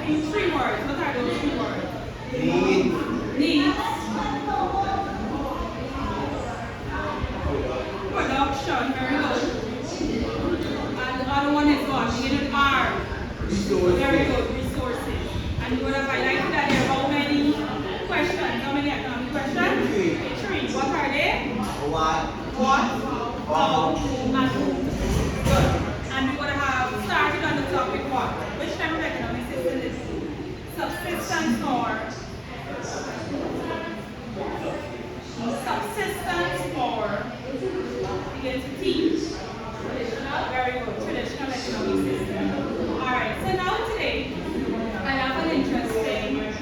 Three words. What are those three words? Need. Needs. Production. Very good. And the other one is what? Beginning with R. Very good. Resources. And you would have highlighted that there. How many questions? How many economic questions? Three. What are they? What? How? And who? Good. And we're going to have started on the topic what? Which type of economic system is subsistence or begins to teach? Traditional, very good. Traditional economic system. Alright, so now today I have an interesting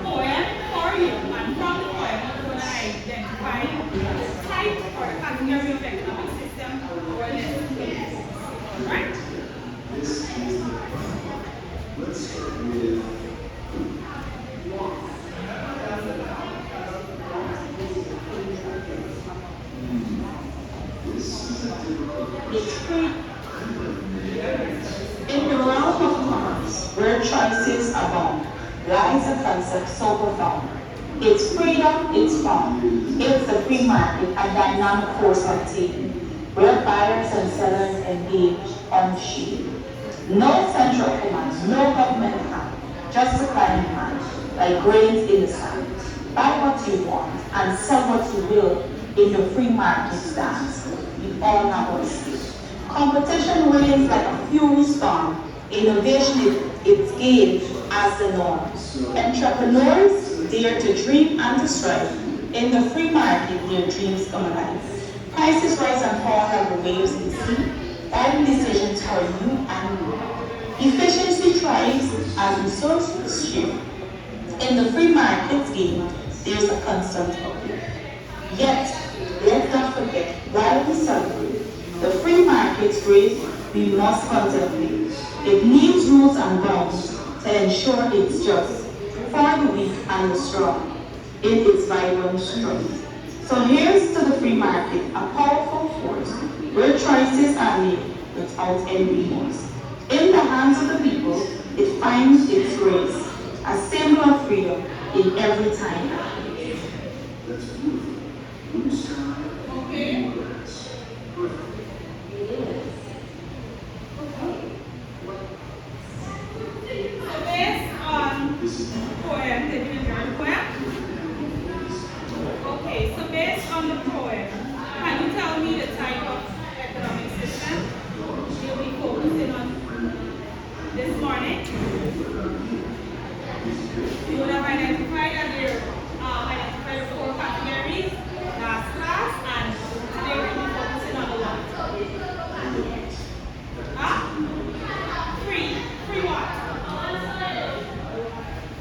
poem for you. And from the poem I'm going to identify the type or the category of economic system we're listening to. Alright? Let's start with It's free. In the realm of commerce, where choices abound, lies a concept so profound. It's freedom, it's fun. It's the free market, a dynamic force of taking, where buyers and sellers engage unshaken. No central command, no government hand, just supply and demand, like grains in the sand. Buy what you want and sell what you will in the free market stance. We all know what it is. Competition reigns like a fury storm. Innovation is gained as the norm. Entrepreneurs dare to dream and to strive. In the free market, their dreams come alive. Prices rise and fall like the waves in the sea. Guiding decisions for you and me. Efficiency thrives as resources share. In the free market's game, there's a constant upgrade. Yet, let's not forget, while we celebrate the free market's grace, we must contemplate. It needs rules and bounds to ensure it's just for the weak and the strong in its vibrant strength. So here's to the free market, a powerful force where choices are made without any remorse. In the hands of the people, it finds its grace, a symbol of freedom in every time. that's beautiful. Blue sky, Okay. grass. So based on poem, did you enjoy the poem? Okay, so based on the poem, can you tell me the type of economic system you'll be focusing on this morning? You would have identified that there identified the four categories last class, and today we'll be focusing on the one. Free what?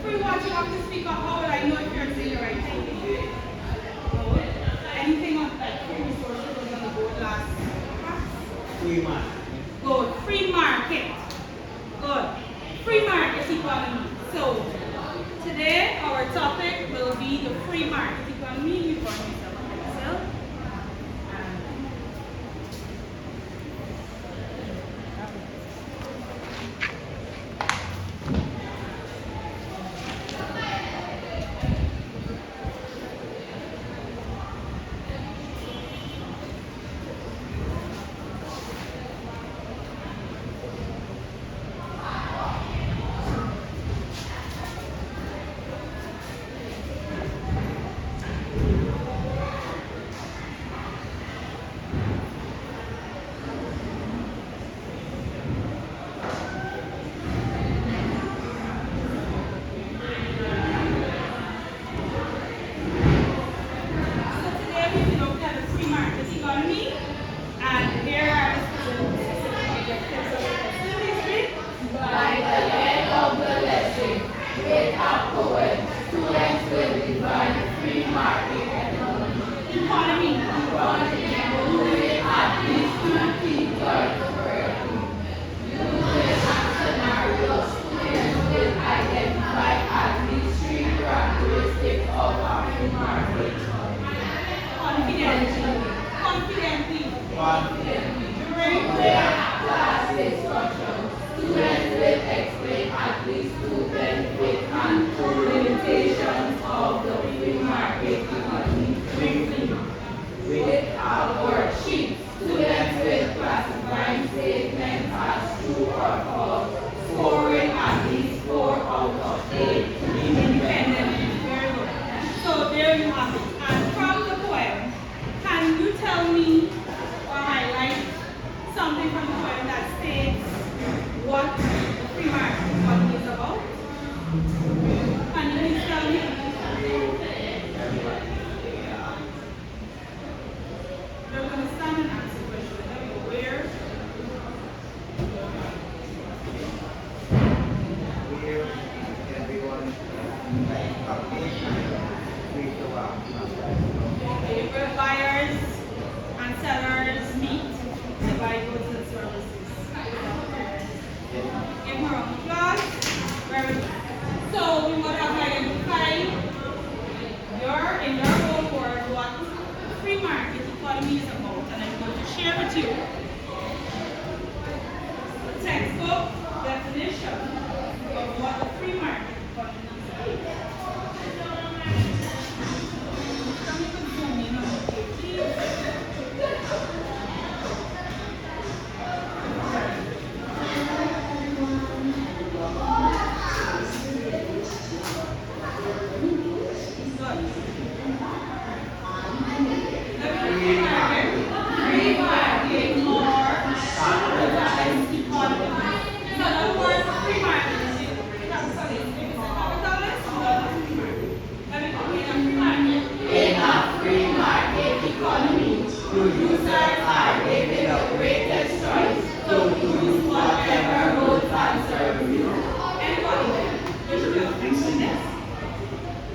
Free what? You have to speak up. How will I know if you're saying the right thing? Anything on like free resources was on the board last class? Free man. Good. Free market. Good. Free market economy. So today our topic will be the free market economy. You call yourself. families to benefit and limitations of the free market economy briefly. With our worksheet, students will classify statements as true or false, scoring at least 4 out of 8 independently. Very good. So there you have it. And from the poem, can you tell me or highlight something from the poem that states what the free market economy is about? Can you please tell me? We're going to stand and answer questions. There we go. Where? Here, everyone, free to walk. Okay, where buyers and sellers meet to buy goods and services. Give her a round of applause. Very good. So we would have identified in your own word what the free market economy is about, and I'm going to share with you the textbook definition of what the free market economy is about. Can you zoom in on the page, please?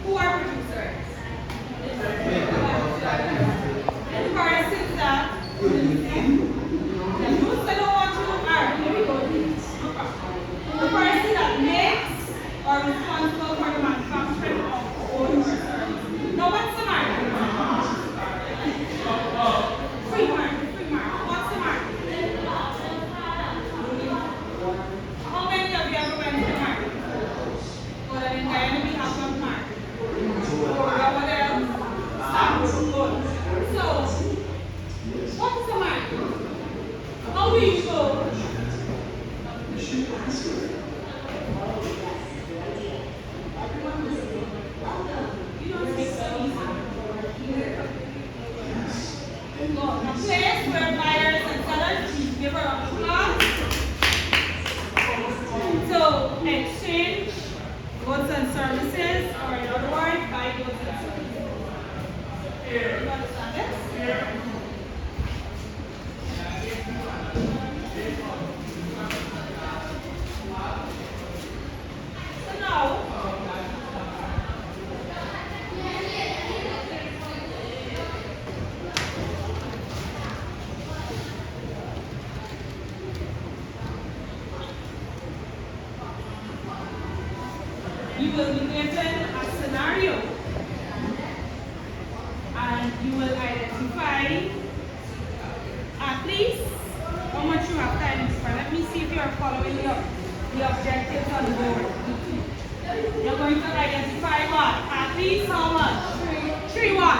Who are producers? The persons that the person that makes or responsible for the manufacturing of goods or services. Now what's the market? Free market. What's the market? How many of you ever went to the market? Well, in Guyana we have one market. What else? Good. So, what's the market? How do you go? You don't speak so easy. A place where buyers and sellers give her a applause. So, exchange goods and services, or in other words, buy goods and services. You understand this? So now, you will be given a scenario and you will identify at least how much you have to identify. Let me see if you are following the objectives on the board. You're going to identify what? At least how much? Three what?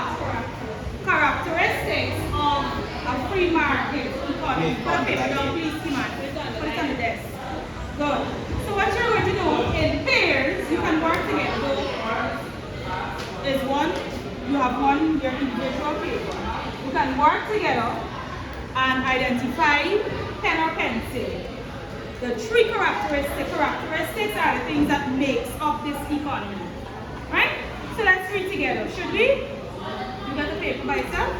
Characteristics of a free market economy. Put a paper down, please, Kiman. Put it on the desk. Good. So what you're going to do, in pairs, you can work together. Is one, you have one, your individual paper. You can work together and identify pen or pencil. The three characteristics are the things that makes up this economy. Right? So let's read together. Should we? You got the paper by itself?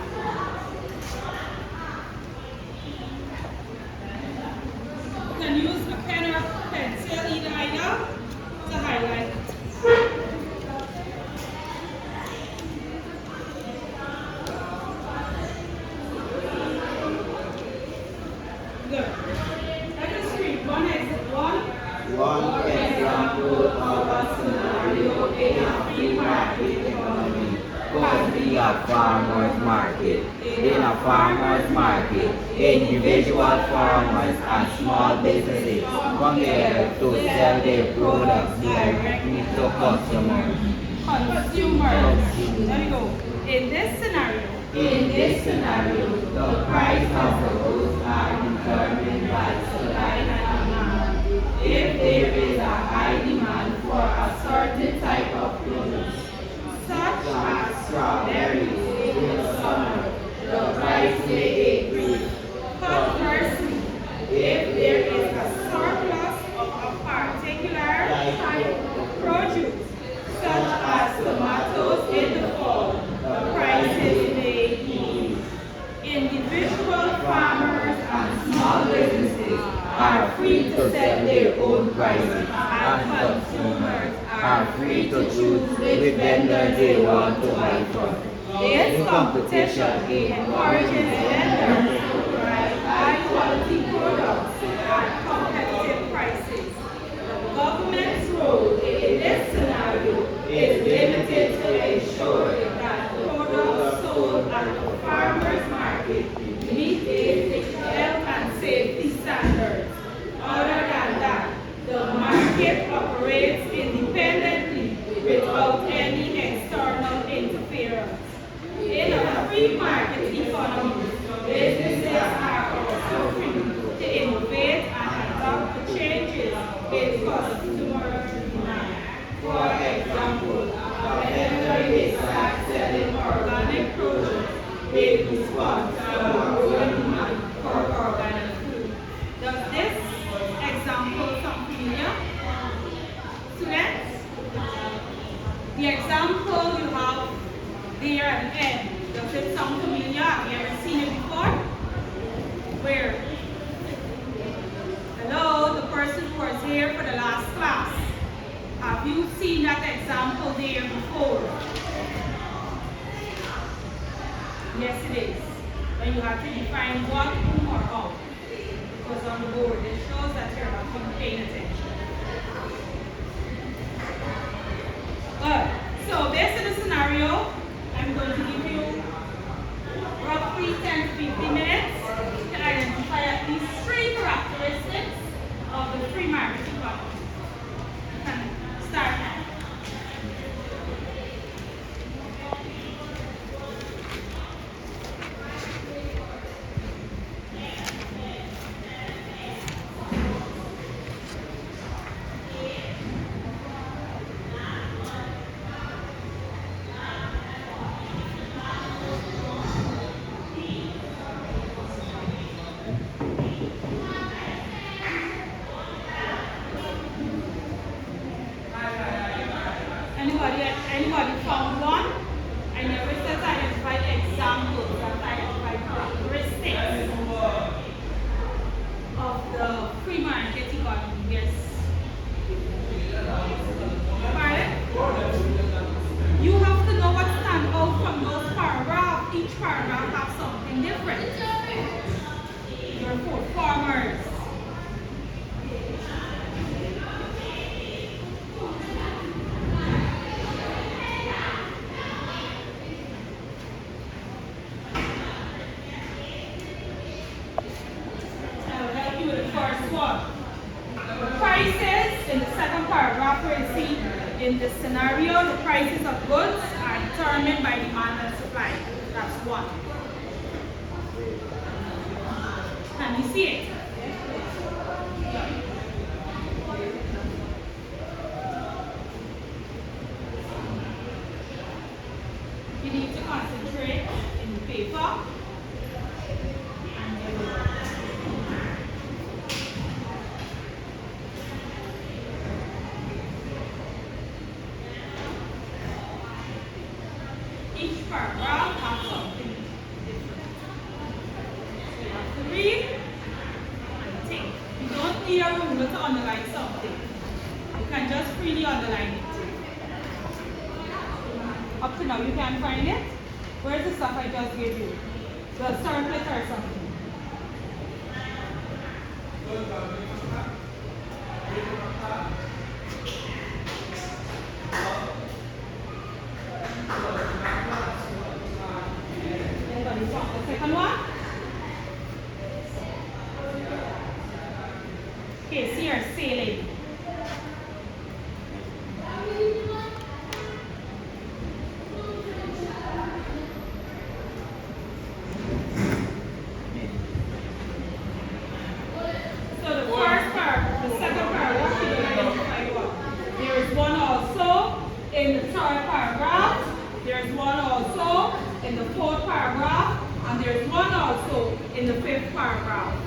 You can use a pen or pencil, either to highlight it. Good. Let us read one example of a scenario in a free market economy. Cause we are farmers market. In a farmers market, individual farmers and small businesses come together to sell their products directly to customers. Consumers. There we go. In this scenario, The price of the goods are determined by supply and demand. If there is a high demand for a certain type of produce, such as strawberries in the summer, the price may increase. conversely, if there is a surplus of a particular type of produce, such as tomatoes in the fall, the prices may ease. Individual farmers and small businesses are free to set their own prices, and consumers Are free to choose which vendor they want to buy from. This competition encourages vendors to provide high-quality products at competitive prices. The government's role in this scenario is limited to ensuring that products sold at the farmers market meet basic health and safety standards. Other than that, the market operates independently without any external interference. In a free market economy, businesses are also free to innovate and adapt to changes in customer demand. For example, a vendor may start selling organic produce in response to a growing demand for organic food. Does this example sound familiar? Students? The example you have there at the end, does it sound familiar? Have you ever seen it before? Where? Hello, the person who was here for the last class. Have you seen that example there before? Yes, it is. When you have to define what, whom, or how. It was on the board. It shows that you're not paying attention. Good. So based on the scenario, I'm going to give you roughly 10 to 15 minutes to identify at least 3 characteristics of the free market economy. You can start now. Anybody found one? I never said identify examples, but identify characteristics of the free market economy. Yes. Pardon? You have to know what stands out from those paragraphs. Each paragraph has something different. Therefore, farmers. Prices in the second paragraph where you see in this scenario, the prices of goods are determined by demand and supply. That's one. Can you see it? You need to concentrate in the paper. Each paragraph has something different. So you have to read and think. You don't need a ruler to underline something. You can just freely underline it. Up to now, you can't find it? Where's the stuff I just gave you? The circlet or something? third paragraph. There's one also in the fourth paragraph. And there's one also in the fifth paragraph.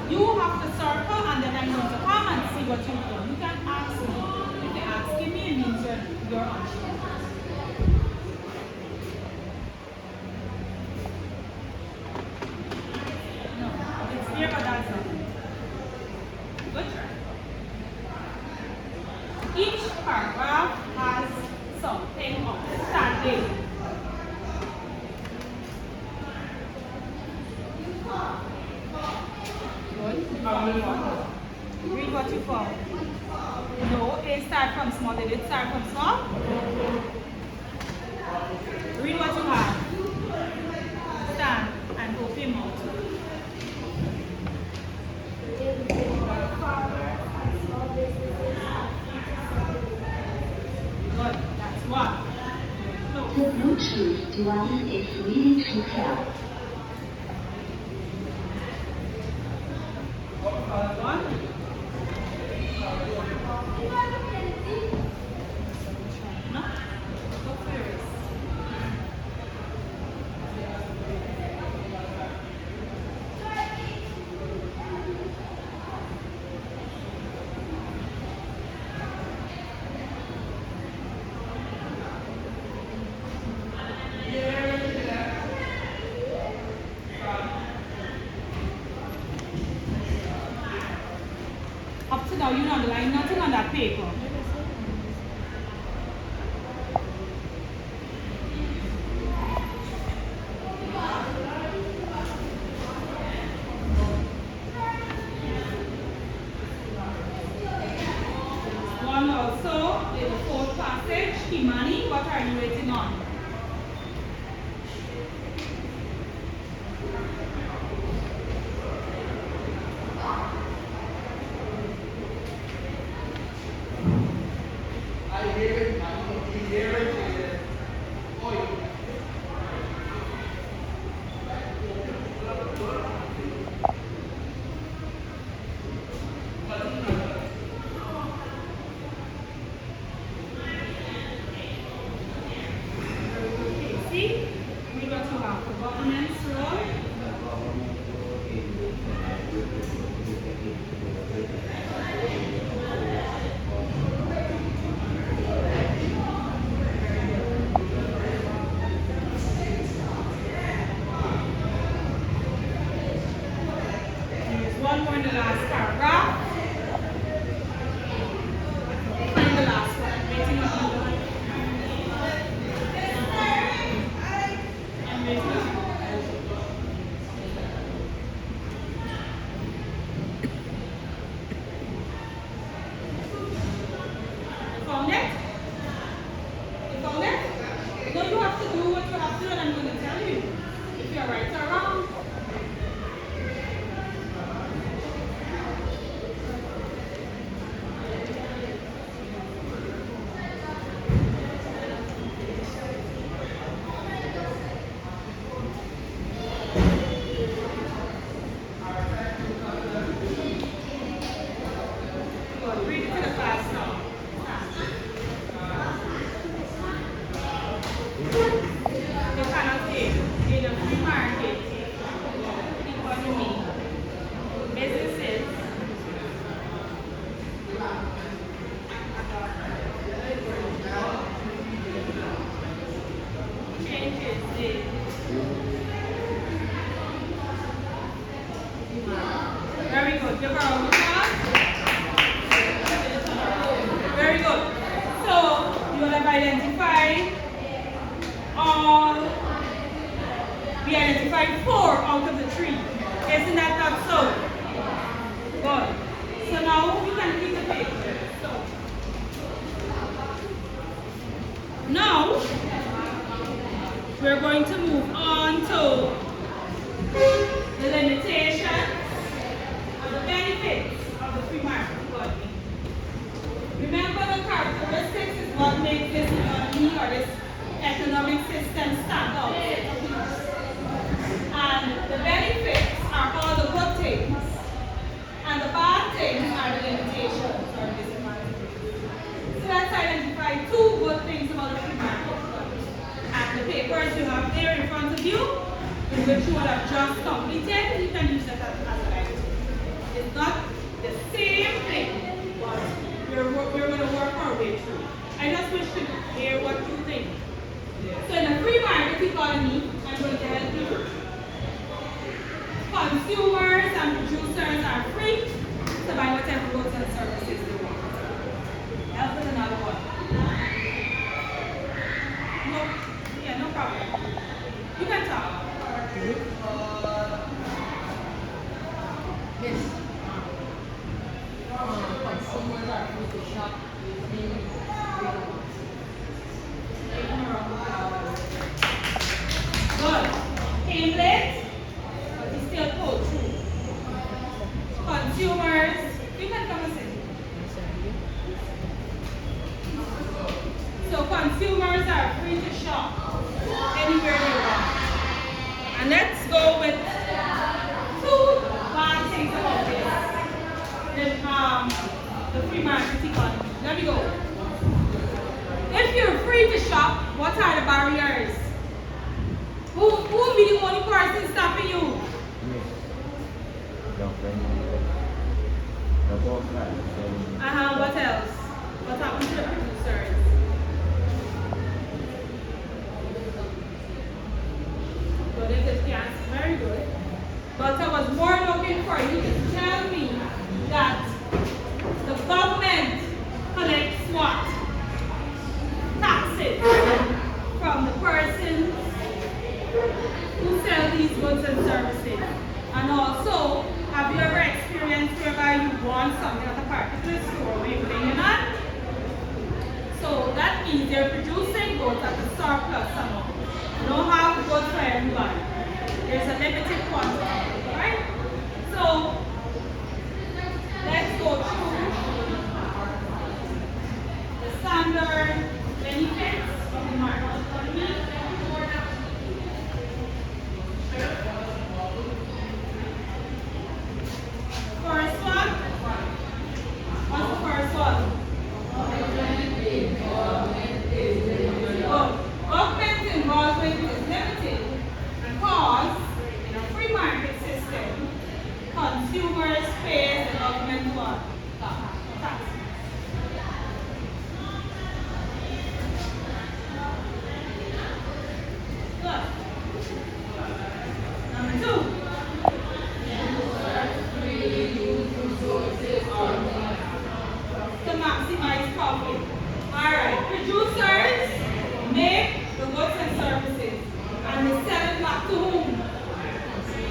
You have to circle, and then I'm going to come and see what you've done. You can ask me. If you're asking me, it means you're unsure. No, it's there, but that's not. Good try. Each paragraph has something outstanding. Read what you found. No, it start from small. Did it start from small? Read what you have. Stand and open your mouth. Good. That's one. No. The Bluetooth device is ready to pair. One. No. Go first. Up to now, you know the line, nothing on that paper. One also in the fourth passage. Kimani, what are you waiting on? See, we got to have the governance role. There's one more in the last paragraph. And the last one, waiting on you. I'm waiting on you. Found it? You found it? No, you have to do what you have to do, and I'm going to tell you if you're right or wrong. Good. Read it to the class now. You cannot take in a free market economy. Businesses changes in very good. Give her a round of applause. Very good. So you will have identified all. We identified 4 out of the 3. Isn't that not so? Good. So now we can keep the picture. So now we're going to move on to the limitations or the benefits of the free market economy. Remember, the characteristics is what makes this economy or this economic system stand out. And the benefits are all the good things which you would have just completed, you can use that as a guide. It's not the same thing, but we're going to work our way through. I just wish to hear what you think. So in the free market economy, I'm going to help you. Consumers and producers are free to buy whatever goods and services they want. Help with another one. No, yeah, no problem. You can talk. Yes. Consumers are free to shop using Good. Came late, but he still pulled through. Consumers, you can come and sit. So consumers are free to shop anywhere they want. And let's go with two bad things about this. The free market economy. Let me go. If you're free to shop, what are the barriers? Who will be the only person stopping you? What else? What happened to the producers? Good, it is yes, very good. But I was more looking for you to tell me that the government collects what? Taxes from the persons who sell these goods and services. And also, have you ever experienced whereby you want something at a particular store where you're paying not? So that means they're producing goods at a surplus amount. You don't have goods for everybody. There's a limited quantity, right? So let's go through the standard benefits of the market economy. First one. What's the first one? Government involvement is limited because in a free market system, consumers pay the government what? Tax. Good. Number two. To maximize profit. Alright, producers make the goods and services and they sell it back to whom?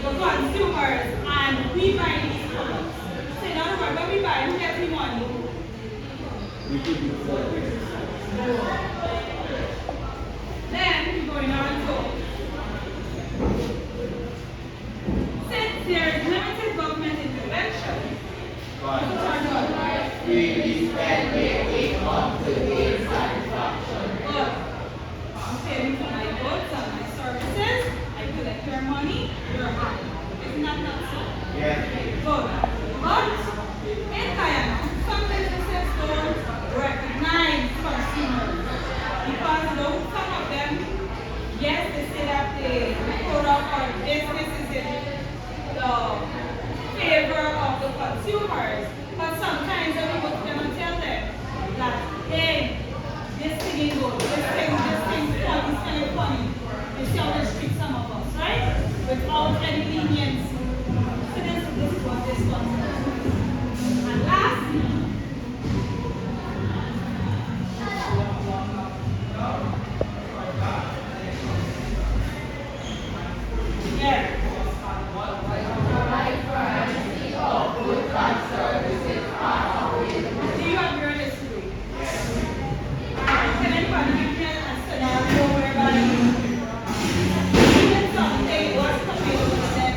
The consumers, and we buy these products. So in other words, when we buy, who gets the money? Then we're going on to since there is limited government intervention, good. I'm paying for my goods and my services. I collect your money. You're happy. Isn't that not so? Yes. Good. But in Guyana, some businesses don't recognize consumers because some of them, yes, they say that the product or business is in the favor of the consumers, but sometimes when we go to them and tell them that, hey, this thing is good, this thing's funny, it's kind of funny. You see how they treat some of us, right? Without any leniency. So this is what this one is. And lastly, yeah. Do you have your history? Alright, can anybody give me a scenario whereby even something was coming with them?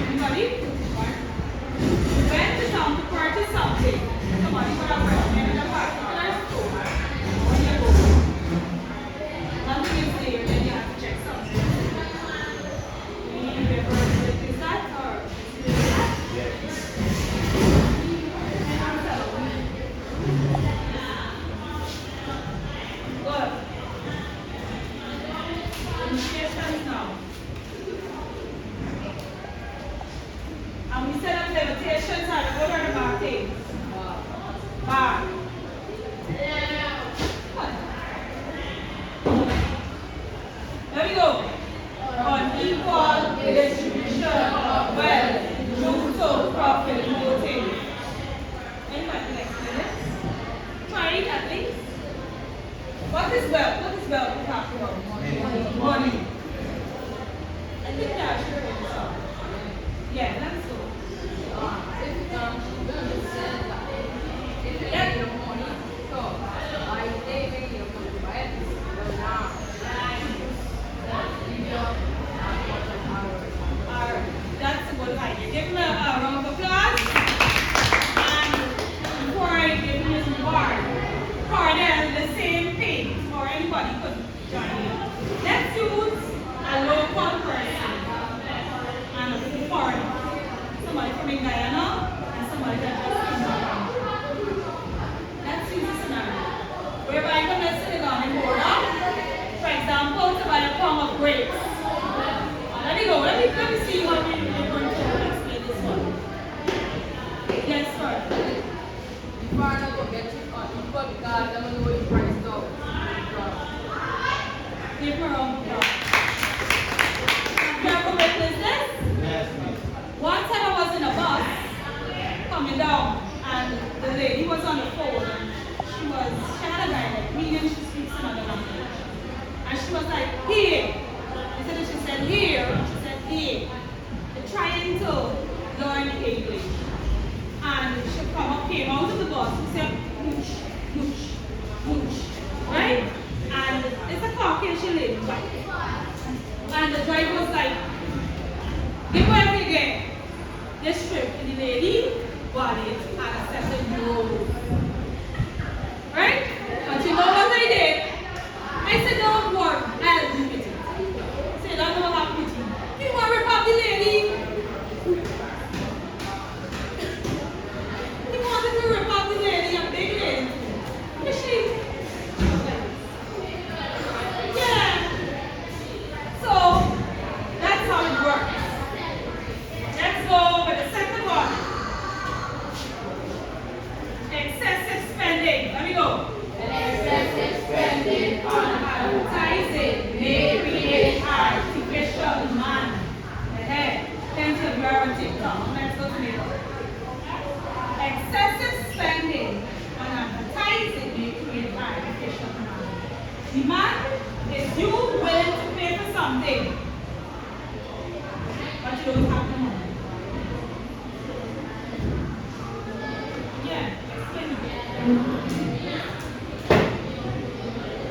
Anybody? distribution of wealth, mutual profit, voting. Anybody can explain it? Try it at least. What is wealth? What is wealth we talk about? Money. I think that's sure what it's all. Yeah, that's so. That's a good idea. Give him a round of applause. And before I give him his reward, for the same thing, for anybody could join in. Let's use a local person and a foreigner. Somebody from Guyana and somebody that just came from. Let's use a scenario. Whereby I'm going to sit down in Bora, for example, to buy a pound of grapes. Let me go. Let me see how we're going to explain this one. Yes, sir. The foreigner go get it on people because they don't know the price of Give her a round of applause. Have you ever witnessed this? Yes, miss. One time I was in a bus coming down and the lady was on the phone and she had a dialect, meaning she speaks another language. And she was like, here. Instead of she said here, she said here. Trying to learn English. And she came out of the bus and said, mooch, mooch, mooch. Right? And it's a Caucasian lady, right? And the driver was like, give her every again. This trip, and the lady bought it and accepted no. Right? But you know what I did? I said, don't worry, I'll do it. I said, I don't know what happened with you. You want to rip off the lady? He wanted to rip off the lady, a big lady. Is she? Yeah. So, that's how it works. Let's go with the second one. Excessive spending. Let me go. Excessive spending on advertising may create artificial demand. Thanks to the on TikTok. Let's go to me. Excessive spending on advertising may create artificial demand. Demand is you willing to pay for something, but you don't have the money. Yeah, explain it.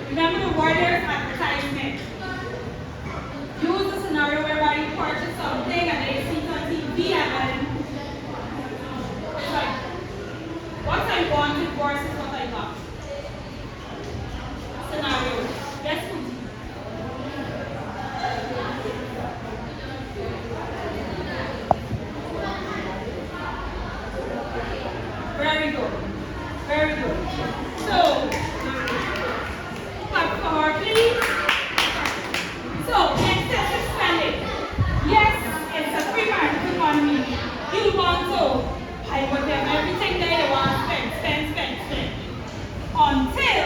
Remember the word there is advertisement. Use a scenario whereby you purchase something and they see it on TV and then it's like, what I wanted versus what I got. Scenario. Let's continue. Very good. Very good. So, clap for her, please. So, excessive spending. Yes, it's a free market economy. You want to buy whatever, everything that you want, spend. Until,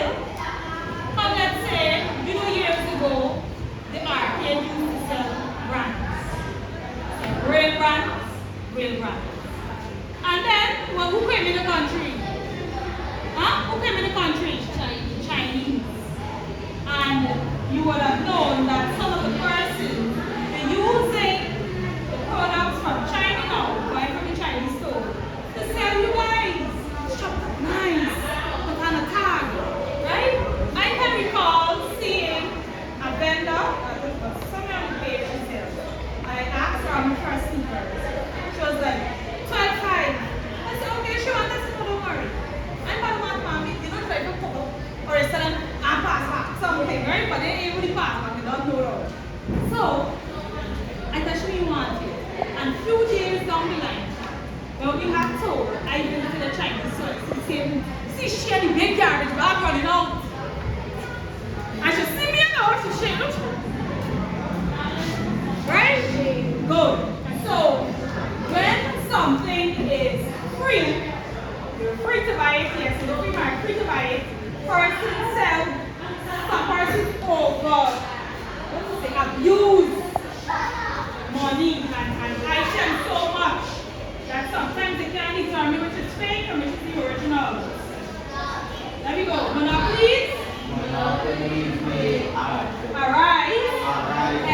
let's say, years ago, the arcade used to sell brands. Real brands. And then, well, who came in the country? Who came in the country? Chinese. And you would have known that some of the persons were using the products from China now, buying from the Chinese store, to sell you guys. Shop nice, put on a tag, right? I can recall seeing a vendor, somewhere on the page herself. I asked her on the first sneakers. She was like, 12.5. I said, okay, she wants us to don't worry. I'm going to want mommy, you don't try to cook or instead of pass something, right? But they ain't really pass, but they don't know. So, I thought she wanted. And a few days down the line, when we had told, I visited the Chinese store. See, she had the big garbage bag running out. And she see me out, she said, look. Right? Good. So, when something is free, you're free to buy it, yes, in the free market, free to buy it. Person sell, some persons over, abuse money and items so much that sometimes they can't determine which is fake and which is the original. There we go. Monopolies. Monopolies may act. Arise.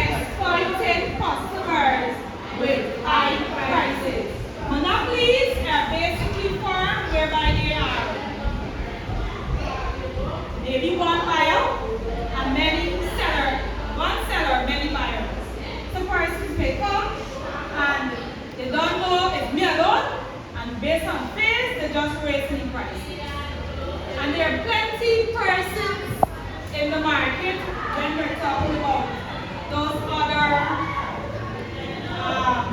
Exploiting customers with high prices. Monopolies are basically firms whereby they are maybe one buyer and many seller. One seller, many buyers. Some persons may come and they don't know it's me alone, and based on this, they just raise the prices. And there are plenty persons in the market when we're talking about those other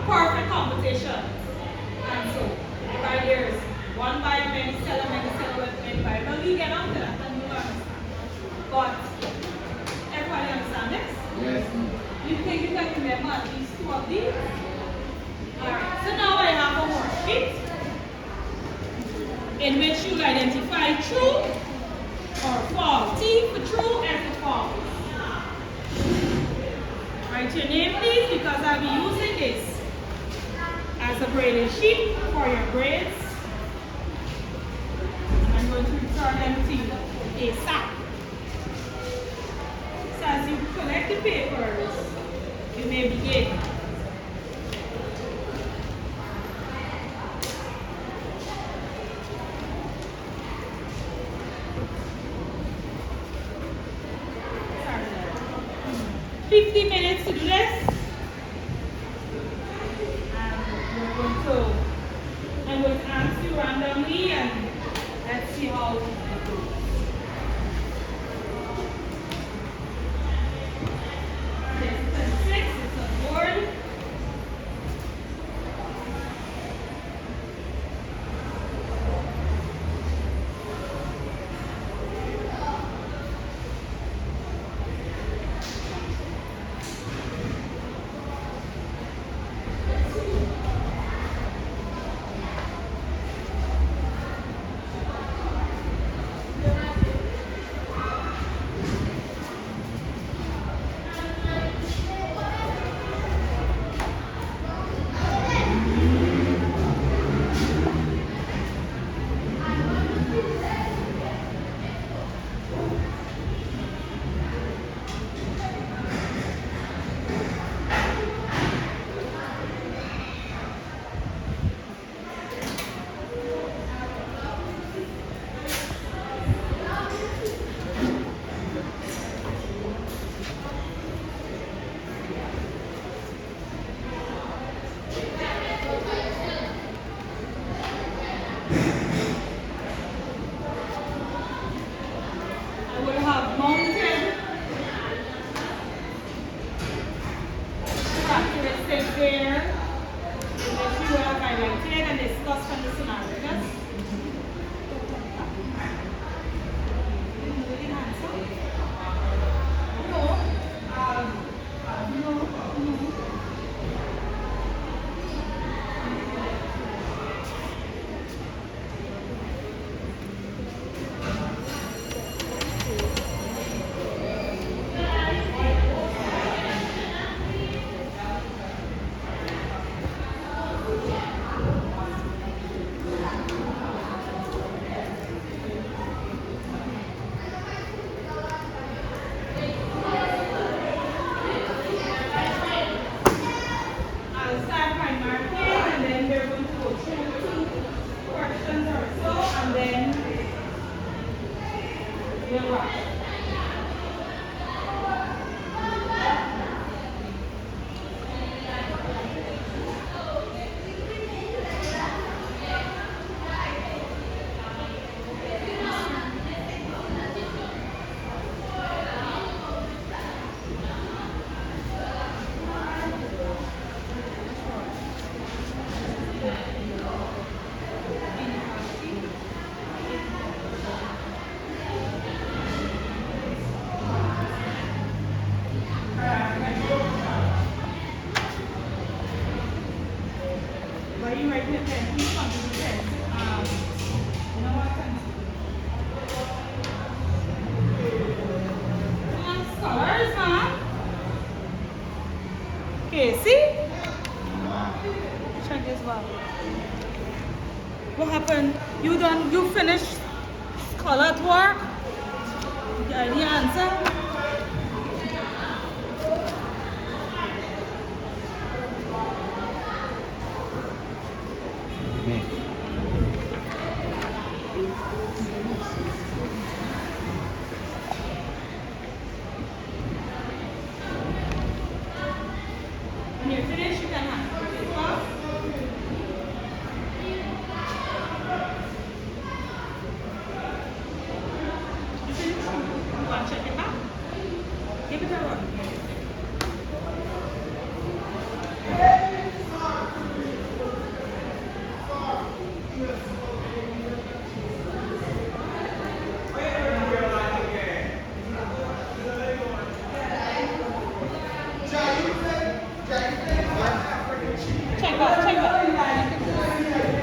perfect competitions. And so, right there's one buyer, many seller, with many buyers. But we get on to that and you understand. But everybody understand this? Yes. You think you can remember at least two of these? Alright, so now I have a worksheet in which you'll identify true or false. T for true, S for false. Write your name please, because I'll be using this as a grading sheet for your grades. I'm going to return them to you ASAP. So as you collect the papers, you may begin. Sorry. 50 minutes to do this. I'm going to ask you randomly and let's see how it goes. This is 6, it's a board. Okay, see? Check this well. What happened? You finished colored work? The answer? Next. When you're finished, you can have it off. You finished? You want to check it back? Give it a run. Check back.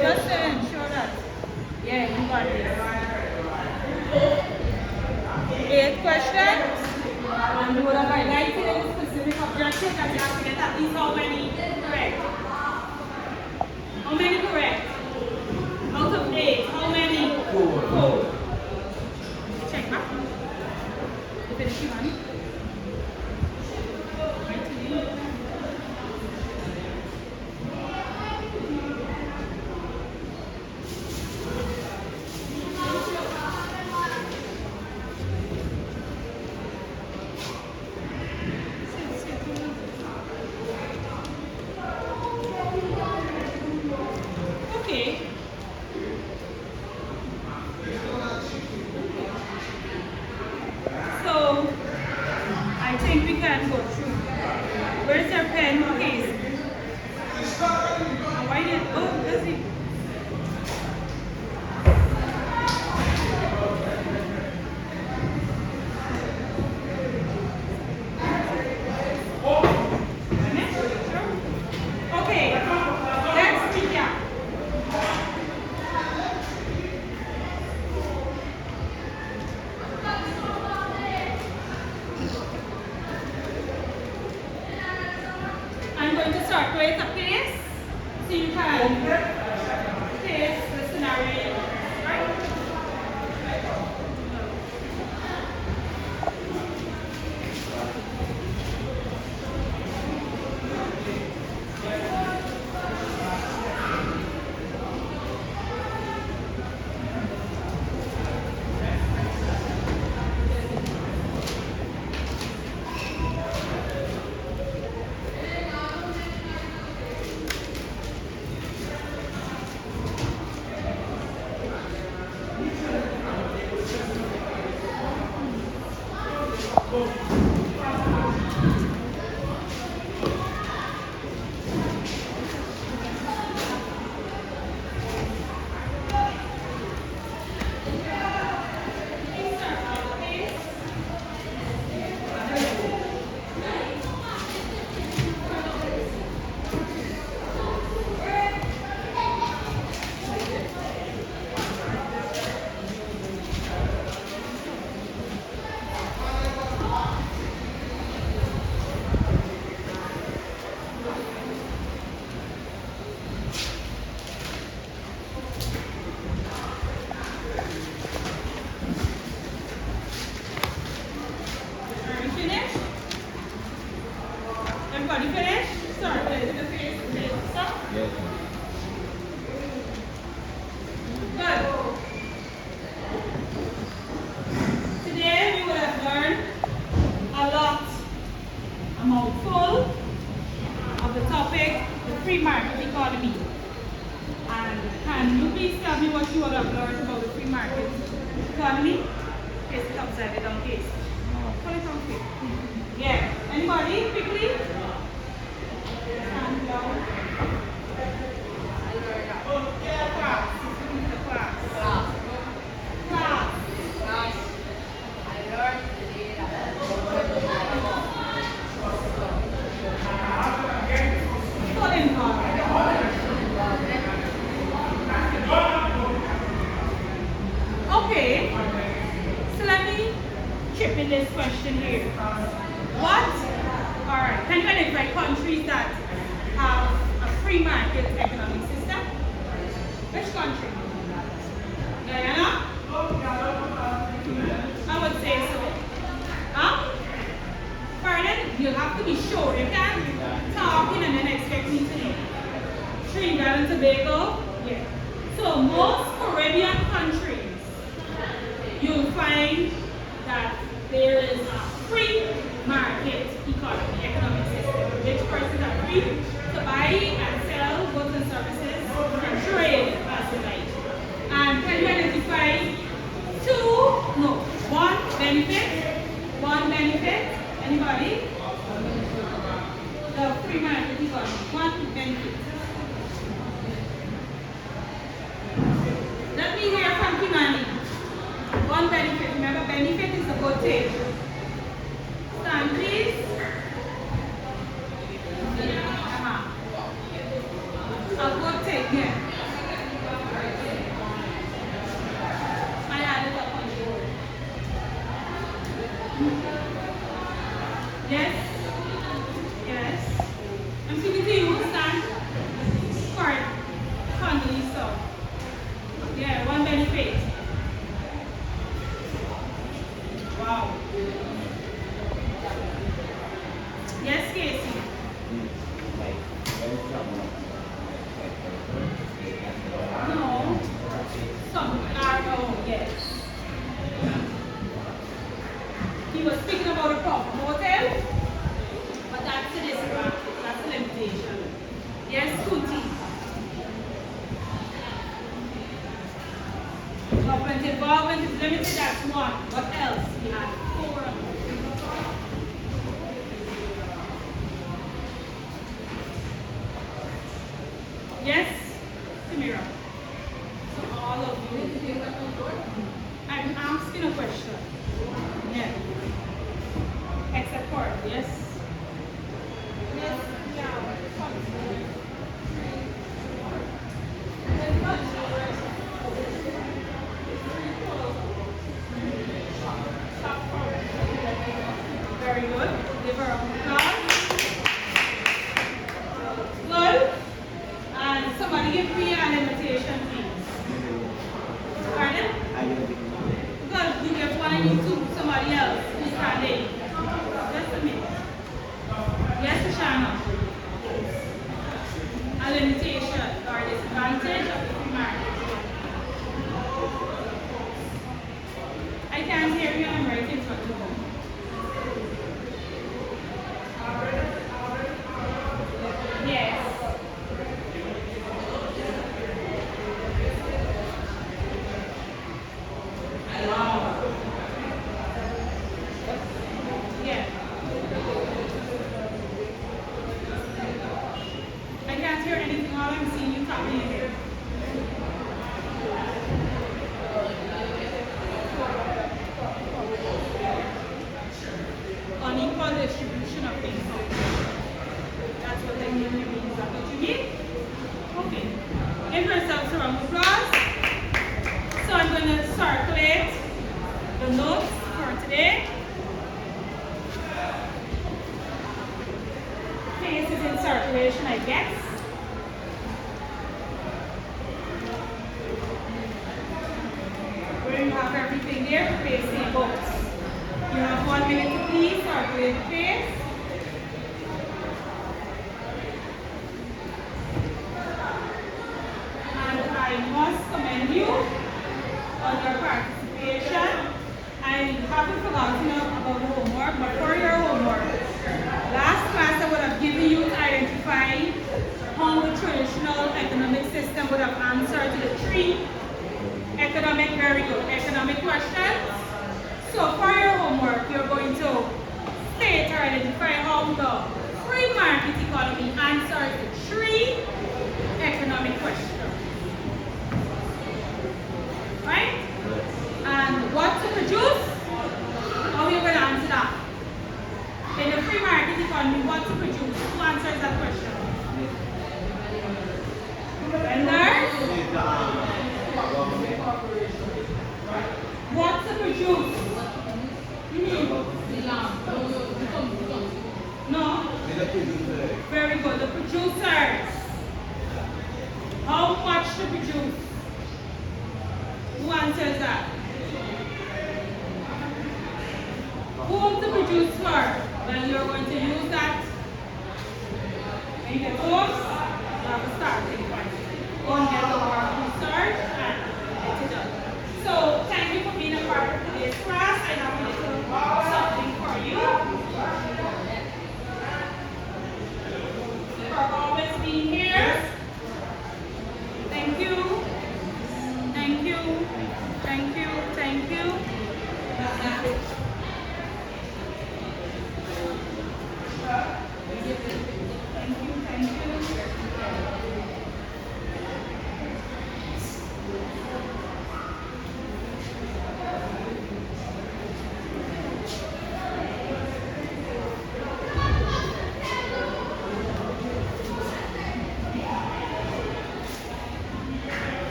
Just to ensure that, yeah, you got this. 8 questions. And you would have highlighted any specific objective that you have to get at least how many correct. How many correct? Out of 8, how many? 4. Check back. You finish your money. Right to you. Okay. So, I think we can go through. Where's your pen, please? Why did, oh, does it? Okay, let's recap. I'm going to start with a case, so you can case the scenario, right? Are you finished? Everybody finished? Start with the face. Okay, stop. Yes. Good. Today we will have learned a lot, a mouthful of the topic, the free market economy. And can you please tell me what you would have learned about the free market economy? Case it upside down, case. Put it on quick. Yeah. Anybody? Quickly? Stand down. Class. Class. I learned today that Put in order. Okay. So let me chip in this question here. What are, can you identify countries that have a free market? Tobago? Yeah. So most Caribbean countries, you'll find that there is a free market economy, economic system, which persons are free to buy and sell goods and services and trade as they like. And can you identify one benefit, anybody? The free market economy, one benefit. Let me hear from Kimani. One benefit. Remember, benefit is a good thing. Stand, please. A good thing, yeah. I added up on the board. Yes? Yes. I'm speaking to you. Stand. Correct. Condoleezza. Yeah, one benefit. Wow. Yes, Casey. No. Some oh, yes. He was speaking about a proper motive, but that's the disadvantage, that's the limitation. Yes, Kuti. Government involvement is limited, that's one. What else? We had four. Yes, Samira. So all of you. I'm asking a question. Yeah. Except for, yes? Yes, yeah. Very good. Give her a applause. Good. And somebody give me an invitation, please. Pardon? Good. You give one and you two somebody else who's standing. Just a minute. Yes, Shana. A limitation or disadvantage of the free market. I can't hear you. I'm right in front of you. Yes. Wow. Yeah. I can't hear anything. All I'm seeing you tapping in here. Unequal distribution of income. That's what I mean. Is that what you mean? Okay. Give yourselves a round of applause. So I'm going to circulate the notes for today. Case is in circulation, I guess. Where you have everything there to place the books. You have 1 minute to please circulate the case. And I must commend you on your participation. I haven't forgotten about the homework, but for your homework, last class I would have given you to identify how the traditional economic system would have answered to the three economic questions. So for your homework, you're going to state or identify how the free market economy answers the three economic questions. Right? And what to produce? How are you going to answer that? In the free market economy, what to produce? Who answers that question? Vendors? What to produce? No? Very good. The producers. How much to produce? Who answers that? Whom to produce for? Well, you're going to use that. When you get home, you have a starting point. go and get our research.